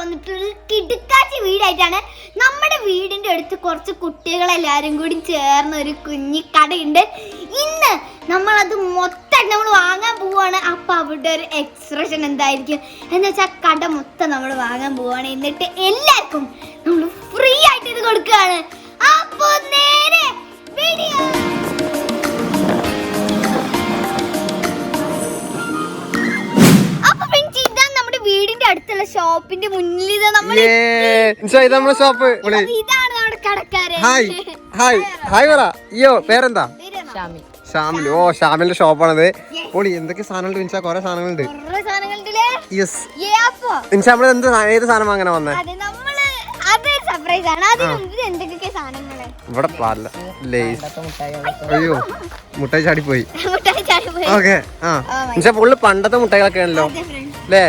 വന്നിട്ടൊരു കിടുക്കാച്ചി വീടായിട്ടാണ്. നമ്മുടെ വീടിന്റെ അടുത്ത് കുറച്ച് കുട്ടികളെല്ലാരും കൂടി ചേർന്ന ഒരു കുഞ്ഞി കടയുണ്ട്. ഇന്ന് നമ്മളത് മൊത്തം നമ്മൾ വാങ്ങാൻ പോവാണ്. അപ്പൊ അവിടെ ഒരു എക്സ്പ്രഷൻ എന്തായിരിക്കും എന്ന് വെച്ചാൽ കട മൊത്തം നമ്മൾ വാങ്ങാൻ പോവാണ്. എന്നിട്ട് എല്ലാവർക്കും നമ്മൾ ഫ്രീ ആയിട്ട് ഇത് കൊടുക്കുകയാണ്. അപ്പൊ നേരെ വീഡിയോ. വീടിന്റെ അടുത്തുള്ള ഷോപ്പിന്റെ മുന്നിൽ ഇതാണ് നമ്മുടെ കടക്കാരൻ. പേരെന്താ? ഷാമിൽ. ഓ, ഷാമിലിന്റെ ഷോപ്പാണത്. ഓടി എന്തൊക്കെ സാധനങ്ങളുണ്ട് മിൻസ? കൊറേ സാധനങ്ങളുണ്ട്. യെസ്, നമ്മൾ ഏത് സാധനം വാങ്ങാനാ വന്നേ? ഇവിടെ പല ലേസ്. അയ്യോ, മുട്ടായി ചാടിപ്പോയി. ഓക്കെ, ഫുള്ള് പണ്ടത്തെ മുട്ടായികളൊക്കെ ആണല്ലോ അല്ലേ?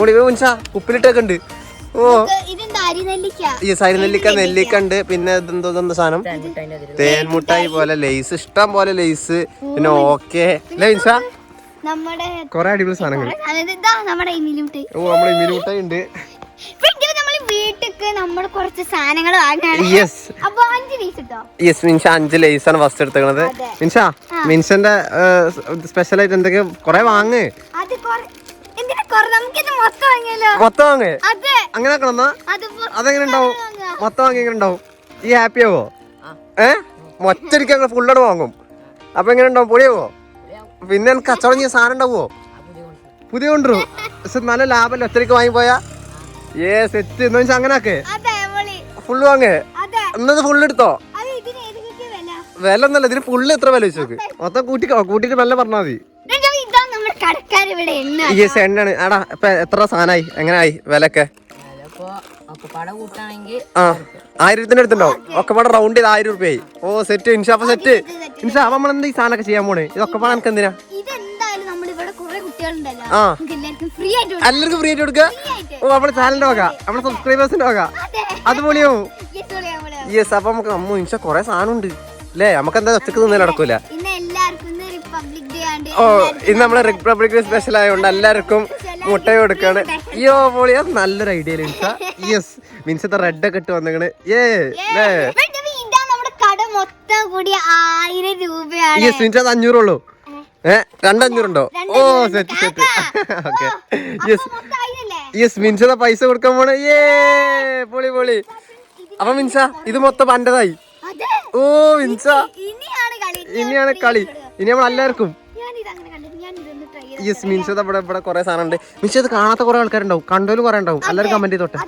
മുൻഷ ഉപ്പിലിട്ടൊക്കെ ഉണ്ട്. ഓ, ഈ സരിനെല്ലിക്ക, നെല്ലിക്ക ഉണ്ട്. പിന്നെ എന്തോ സാധനം, തേൻമുട്ടായി പോലെ ലേസ്, ഇഷ്ടം പോലെ ലേസ്. പിന്നെ ഓക്കെ അല്ലേ മിൻഷ? കൊറേ അടിപൊളി സാധനങ്ങൾ. ഓ, നമ്മളെ ഇമ്മിലിമുട്ടായി ഉണ്ട്. വീട്ടിക്ക് നമ്മൾ കുറച്ച് സാധനങ്ങൾ വാങ്ങാണ്. അപ്പൊ 5 ലേസ് ഇട്ടോ. യെസ്, മിൻഷ 5 ലേസാണ് ഫസ്റ്റ് എടുത്തേക്കണത്. മിൻഷ, മിൻഷന്റെ സ്പെഷ്യൽ ആയിട്ട് എന്തൊക്കെ കൊറേ വാങ്ങ്. മൊത്തം വാങ്ങ്. അങ്ങനെ അതെങ്ങനെ ഉണ്ടാവും? മൊത്തം വാങ്ങി എങ്ങനെ ഉണ്ടാവും? ഈ ഹാപ്പി ആവോ? മൊറ്റടിക്ക് അങ്ങനെ ഫുള്ളോട് വാങ്ങും. അപ്പൊ എങ്ങനെ ഉണ്ടാവും? പൊളിയാവോ? പിന്നെ എനിക്ക് കച്ചവടം ചെയ്യാൻ സാധനം ഉണ്ടാവോ? പുതിയ കൊണ്ടുവരും. പക്ഷെ നല്ല ലാഭമല്ല ഒറ്റയ്ക്ക് വാങ്ങിപ്പോയാ. സെറ്റ് എന്ന് വെച്ചാൽ അങ്ങനെ ആക്കേ. ഫുള്ള് വാങ്ങേ. എന്നത് ഫുള്ള് എടുത്തോ. വില ഒന്നല്ല, ഇതിന് ഫുള്ള് എത്ര വില വെച്ചോക്ക്? മൊത്തം കൂട്ടിട്ട് നല്ല പറഞ്ഞാൽ മതി. എണ്ണാണ്. ആടാ, ഇപ്പൊ എത്ര സാധനമായി? എങ്ങനെയായി വിലക്കെ? 1000 അടുത്തുണ്ടാവും. ഒക്കെ പാടെ റൗണ്ട് ചെയ്ത് 1000 രൂപയായി. ഓ, സെറ്റ് ഇൻഷാ. അപ്പൊ സെറ്റ് ഇൻഷാ. അപ്പൊ നമ്മളെന്താ ഈ സാധനമൊക്കെ ചെയ്യാൻ പോണേ? ഇതൊക്കെ പാടെ നമുക്ക് എന്തിനാ? എല്ലാവർക്കും ഫ്രീ ആയിട്ട് കൊടുക്കുക. ഓ, നമ്മുടെ ചാനലിന്റെ വക, നമ്മുടെ സബ്സ്ക്രൈബേഴ്സിന്റെ വക. അതുപോലെയോ? യെസ്. അപ്പൊ നമുക്ക് അമ്മ ഇൻഷാ കൊറേ സാധനം ഉണ്ട് അല്ലേ? നമുക്ക് എന്താ ഒറ്റക്ക് നിന്നേ നടക്കൂല. ഓ, ഇന്ന് നമ്മളെ റിപ്പബ്ലിക് ഡേ സ്പെഷ്യൽ ആയതുകൊണ്ട് എല്ലാവർക്കും മുട്ട കൊടുക്കാണ്. അയ്യോ, പൊളിയാ, നല്ലൊരു ഐഡിയ മിൻസ. യെസ്, മിൻസത്തെ റെഡ് ഒക്കെ ഇട്ട് വന്നിങ്ങനെ. യെസ്, മിൻസ 500 ഉള്ളൂ. 200 ഉണ്ടോ? ഓ, set set. Okay, yes yes. Minsa പൈസ കൊടുക്കാൻ പോണേ. പൊളി പൊളി. അപ്പൊ മിൻസ ഇത് മൊത്തം പണ്ടതായി. ഓ, മിൻസ ഇനിയാണ് കളി. ഇനി നമ്മൾ എല്ലാവർക്കും. യെസ്, മിൻസ ഇവിടെ കുറെ സാധനം ഉണ്ട്. മിൻസ ഇത് കാണാത്ത കുറെ ആൾക്കാരുണ്ടാവും, കണ്ടോലും കുറെ ഉണ്ടാവും. എല്ലാവരും കമന്റ് ചെയ്തോട്ടെ.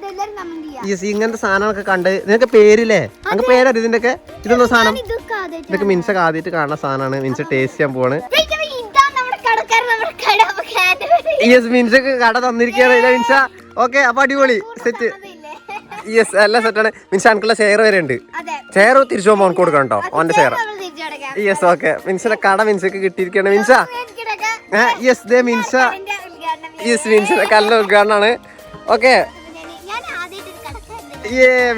യെസ്, ഇങ്ങനത്തെ സാധനങ്ങളൊക്കെ കണ്ട്. നിനക്ക് പേരില്ലേ? അങ്ങ് പേരറിയ ഇതിന്റെ ഒക്കെ? ഇതൊന്നും സാധനം ഇതൊക്കെ മിൻസ ആദ്യമായിട്ട് കാണുന്ന സാധനമാണ്. മിൻസ ടേസ്റ്റ് ചെയ്യാൻ പോവാണ്. യെസ്, മിൻസക്ക് കട തന്നിരിക്കുകയാണ് മിൻസ. ഓക്കെ, അപ്പൊ അടിപൊളി, സെറ്റ്. യെസ്, എല്ലാം സെറ്റാണ്. മിൻസ എനിക്കുള്ള ഷെയർ വരെ ഉണ്ട്. ഷെയർ തിരിച്ചു പോകുമ്പോൾ അവർക്ക് കൊടുക്കണം കേട്ടോ, അവന്റെ ഷെയർ. Yes, okay. മിൻസിന്റെ കട മിൻസക്ക് കിട്ടിയിരിക്കുകയാണ്. മിൻസ യെസ്, ദേ മിൻസ. യെസ്, മിൻസിന്റെ കല്ല ഉദ്ഘാടനമാണ്. ഓക്കെ,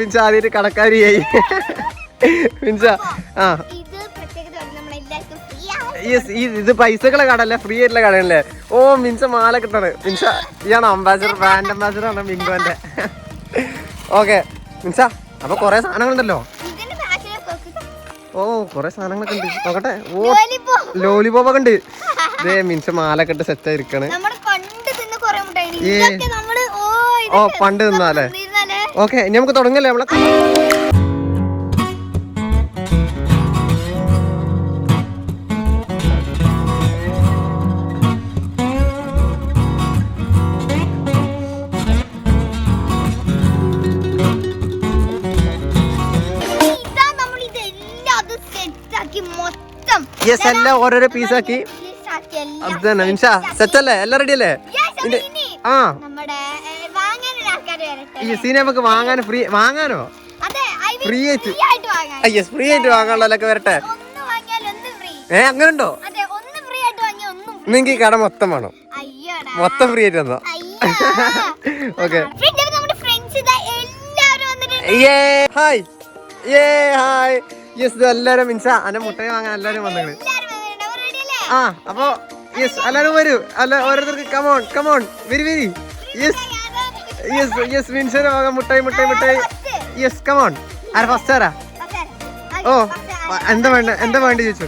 മിൻസ ആദ്യമായിട്ട് കടക്കാരിയായി. മിൻസ യെസ്, ഇത് പൈസകളെ കടല്ലേ, ഫ്രീ ആയിട്ടുള്ള കടയല്ലേ? ഓ, മിൻസ മാല കിട്ടാണ്. മിൻസ ഇയാണ് അംബാസിഡർ, ബ്രാൻഡ് അംബാസിഡർ ആണ് ബിങ്കോന്റെ. ഓക്കെ മിൻസ, അപ്പൊ കൊറേ സാധനങ്ങളുണ്ടല്ലോ. ഓ, കൊറേ സാധനങ്ങളൊക്കെ ഉണ്ട്. നോക്കട്ടെ. ഓ, ലോലിപോപ്പ് ഒക്കെ ഉണ്ട്. ഇതേ മിൻസ മാലൊക്കെ ഇട്ട് സെറ്റ് ആയിരിക്കാണ്. ഓ, പണ്ട് തിന്നാലേ? ഓക്കെ, ഇനി നമുക്ക് തുടങ്ങല്ലേ നമ്മളെ? യെസ്, എല്ലാം ഓരോരോ പീസാക്കി. അത് തന്നെ മിൻസ, സെറ്റ് അല്ലേ? എല്ലാം റെഡി അല്ലേ? ആ, യെസ്, ഇനി നമുക്ക് വാങ്ങാൻ ഫ്രീ. വാങ്ങാനോ? ഫ്രീ ആയിട്ട്. യെസ്, ഫ്രീ ആയിട്ട് വാങ്ങാനുള്ളതൊക്കെ വരട്ടെ. അങ്ങനെ ഉണ്ടോ? നിങ്ങൾക്ക് ഈ കട മൊത്തം വേണോ? മൊത്തം ഫ്രീ ആയിട്ട് വന്നോ? ഓക്കെ. Hi, hi. യെസ്, എല്ലാരും മിൻസ അന്നെ മുട്ടായി വാങ്ങാൻ എല്ലാരും വന്നത്. ആ, അപ്പൊ യെസ്, എല്ലാരും വരൂ. അല്ല, ഓരോരുത്തർക്ക് come on come on, very very. Yes yes മിൻസിന് പോകാം. മുട്ടായി മുട്ടായി മുട്ടായി. Yes come on. ആരാ ഫസ്റ്റ് ആരാ? ഓ എന്താ വേണ്ട ചോദിച്ചു.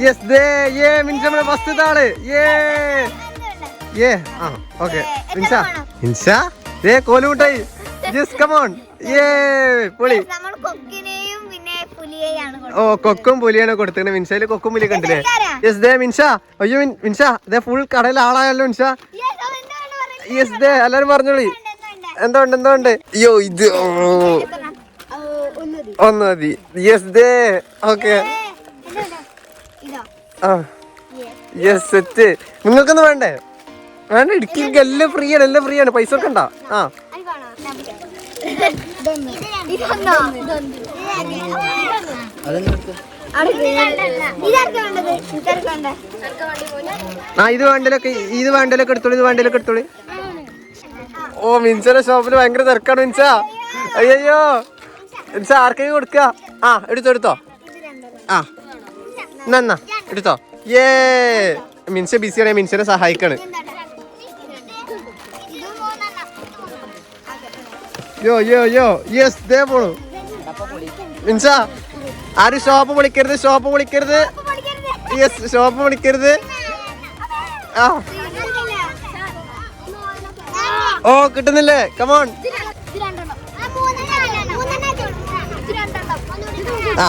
യെസ് ദേ യേ മിൻസ നമ്മുടെ ഫസ്റ്റ് ആള്. യേ ആ ഓക്കെ. മിൻസ ദേ കോലുമുട്ടായി. Yes come on. യേ പൊളി. ഓ കൊക്കും പുലിയാണ് കൊടുത്തത്. മിൻസയില് കൊക്കും പുലി കണ്ടില്ലേ? യെസ് ദേ മിൻസ. അയ്യോ മിൻസ ദേ ഫുൾ കടയിൽ ആളായല്ലോ മിൻസ. യെസ് ദേ എല്ലാരും പറഞ്ഞോളി. എന്തോ ഉണ്ട്. അയ്യോ ഇത് ഒന്ന് മതി. Yes they okay. ആ യെസ് സെറ്റ്. നിങ്ങൾക്കൊന്നും വേണ്ടേ? വേണ്ട ഇടുക്കിക്ക് എല്ലാം ഫ്രീ ആണ് പൈസ ഒക്കെ ഉണ്ടോ? ആ ഇത് വേണ്ടലൊക്കെ എടുത്തോളി. ഓ മിൻസയുടെ ഷോപ്പിൽ ഭയങ്കര തിരക്കാണ് മിൻസ. അയ്യോ മിൻസ ആർക്കെങ്കിലും കൊടുക്ക. ആ എടുത്തോ. ആ എന്നാ എടുത്തോ. ഏ മിൻസ ബിസിയാണ്. മിൻസനെ സഹായിക്കാണ്. യോ യെസ് ദേ പോണു. മിൻസ ആരും ഷോപ്പ് വിളിക്കരുത്. യെസ് ഷോപ്പ് വിളിക്കരുത്. ആ ഓ കിട്ടുന്നില്ലേ? കമോൺ. ആ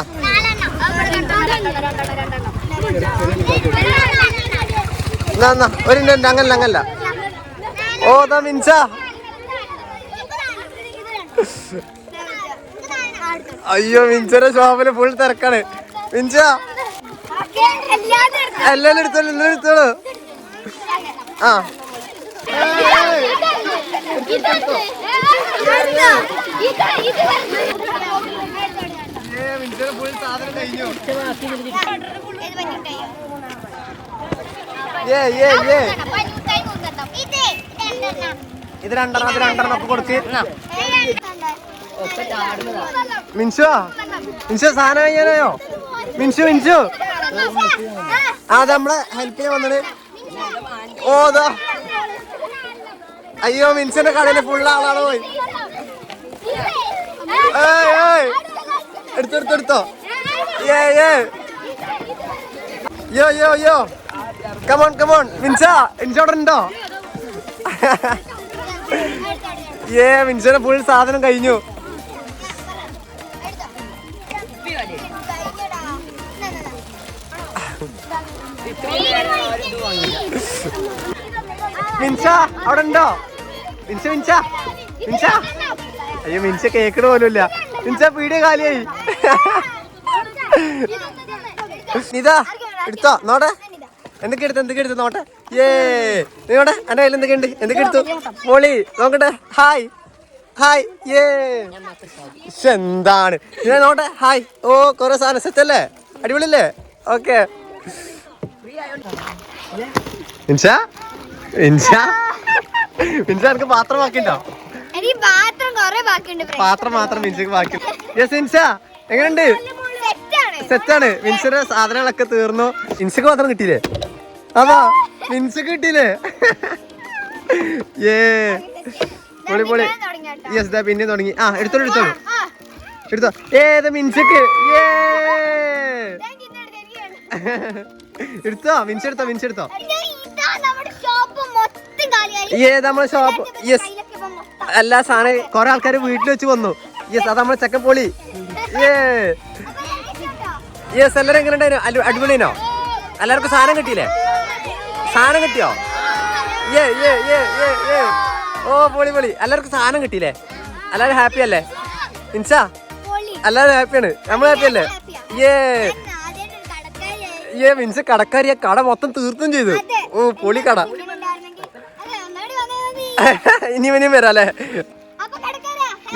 ഒരു അങ്ങനല്ല. ഓ ദാ മിൻസ. അയ്യോ മിൻസയുടെ ഷോപ്പില് ഫുൾ തിരക്കാണ്. മിൻസ എല്ലാം എടുത്തോളൂ. ആ മിൻസയുടെ ഫുൾ സാധനം കഴിഞ്ഞു. ഇത് രണ്ടെണ്ണം അപ്പൊ കൊടുക്ക്. മിൻസു സാധനം കഴിയാനായോ? മിൻസു അത് നമ്മളെ ഹെൽപ്പ് ചെയ്യാൻ വന്നത്. ഓതാ അയ്യോ മിൻസിന്റെ കടയില് ഫുള്ള് ആളാണ് പോയി. എടുത്തോ. യോ കമോൺ. മിൻസോടെ ഉണ്ടോ? മിൻസിന്റെ ഫുൾ സാധനം കഴിഞ്ഞു. മിൻസ അവിടെ ഉണ്ടോ? മിൻസ അയ്യോ മിൻസ കേക്കണ പോലുമില്ല. മിൻസ പീടിയ കാലിയായി. ഇതാ എടുത്തോ നോട്ടെ. എന്തൊക്കെ എടുത്ത് നോട്ടെ. നീടെ എന്റെ കയ്യിൽ എന്തൊക്കെ എടുത്തു? മോളി നോക്കട്ടെ. ഹായ് എന്താണ് ഞാൻ നോട്ടെ. ഹായ്. ഓ കൊറേ സാധനം സെറ്റ് അല്ലേ? അടിപൊളിയല്ലേ? ഓക്കെ മിൻസ എനിക്ക് പാത്രം ബാക്കിയുണ്ടോ? പാത്രം മാത്രം മിൻസക്ക് ബാക്കി. യെസ് മിൻസ എങ്ങനെയുണ്ട്? സെറ്റാണ്. മിൻസിന്റെ സാധനങ്ങളൊക്കെ തീർന്നു. മിൻസക്ക് മാത്രം കിട്ടിയില്ലേ? അതാ മിൻസക്ക് കിട്ടിയില്ലേ? പൊളി. യെസ് ദാ പിന്നെ തുടങ്ങി. ആ എടുത്തോ. ഏത് മിൻസക്ക്? എടുത്തോ മിൻസ എടുത്തോ. നമ്മളെ ഷോപ്പ്. യെസ് എല്ലാ സാധനം കൊറേ ആൾക്കാർ വീട്ടിൽ വെച്ച് വന്നു. യെസ് അത് നമ്മളെ ചെക്കൻ പൊളി. യെസ് എല്ലാരും എങ്ങനെ ഉണ്ടായിരുന്നു? അടിപൊളിനോ? എല്ലാവർക്കും സാധനം കിട്ടിയില്ലേ? സാധനം കിട്ടിയോ? ഓ പൊളി. എല്ലാവർക്കും സാധനം കിട്ടിയില്ലേ? എല്ലാരും ഹാപ്പി അല്ലേ? മിൻസ എല്ലാരും ഹാപ്പിയാണ്. നമ്മൾ ഹാപ്പി അല്ലേ? മിൻസ കടക്കാരിയ കട മൊത്തം തീർത്തും ചെയ്തു. ഓ പൊളി കട. ഇനിയും വരാല്ലേ?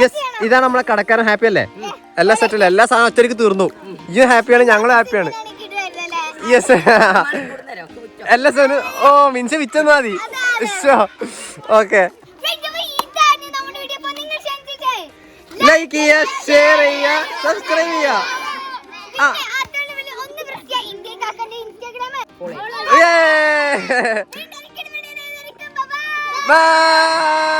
യെസ് ഇതാണ് നമ്മളെ കടക്കാരൻ. ഹാപ്പി അല്ലേ? എല്ലാ സെറ്റല്ലേ? എല്ലാ സാധനം ഒറ്റയ്ക്ക് തീർന്നു. ഈ ഹാപ്പിയാണ്, ഞങ്ങളും ഹാപ്പിയാണ്. യെസ് എല്ലാ സാധനം. ഓ മിൻസ വിറ്റന്നാ മതി. ഓക്കെ ലൈക്ക് ചെയ്യുക, ഷെയർ ചെയ്യുക, സബ്സ്ക്രൈബ് ചെയ്യുക. Bye.